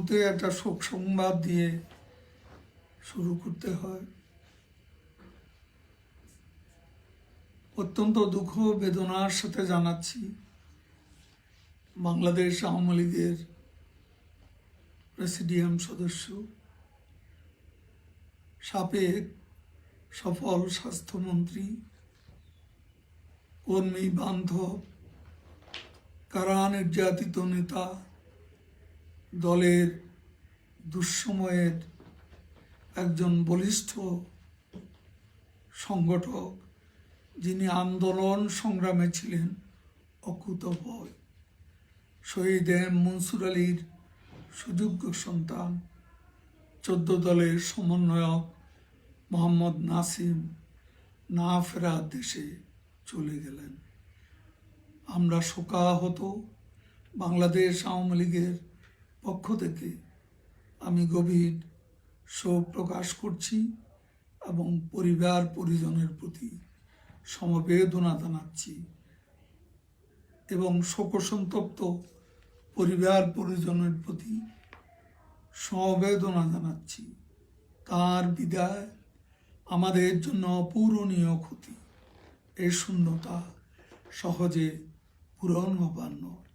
শুরুতে একটা শোক সংবাদ দিয়ে শুরু করতে হয়। অত্যন্ত দুঃখ বেদনার সাথে জানাচ্ছি বাংলাদেশ আওয়ামী লীগের প্রেসিডিয়াম সদস্য, সাবেক সফল স্বাস্থ্যমন্ত্রী, কর্মী বান্ধব, কারা নির্যাতিত নেতা, দলের দুঃসময়ের একজন বলিষ্ঠ সংগঠক, যিনি আন্দোলন সংগ্রামে ছিলেন অকুতোভয়, শহীদ এম মনসুর আলীর সুযোগ্য সন্তান, 14 দলের সমন্বয়ক মোহাম্মদ নাসিম না ফেরা দেশে চলে গেলেন। আমরা শোকাহত বাংলাদেশ আওয়ামী লীগের পক্ষ থেকে আমি গভীর শোক প্রকাশ করছি এবং পরিবার পরিজনের প্রতি সমবেদনা জানাচ্ছি এবং শোকসন্তপ্ত পরিবার পরিজনের প্রতি সমবেদনা জানাচ্ছি। তার বিদায় আমাদের জন্য অপূরণীয় ক্ষতি। এই শূন্যতা সহজে পূরণ হবার নয়।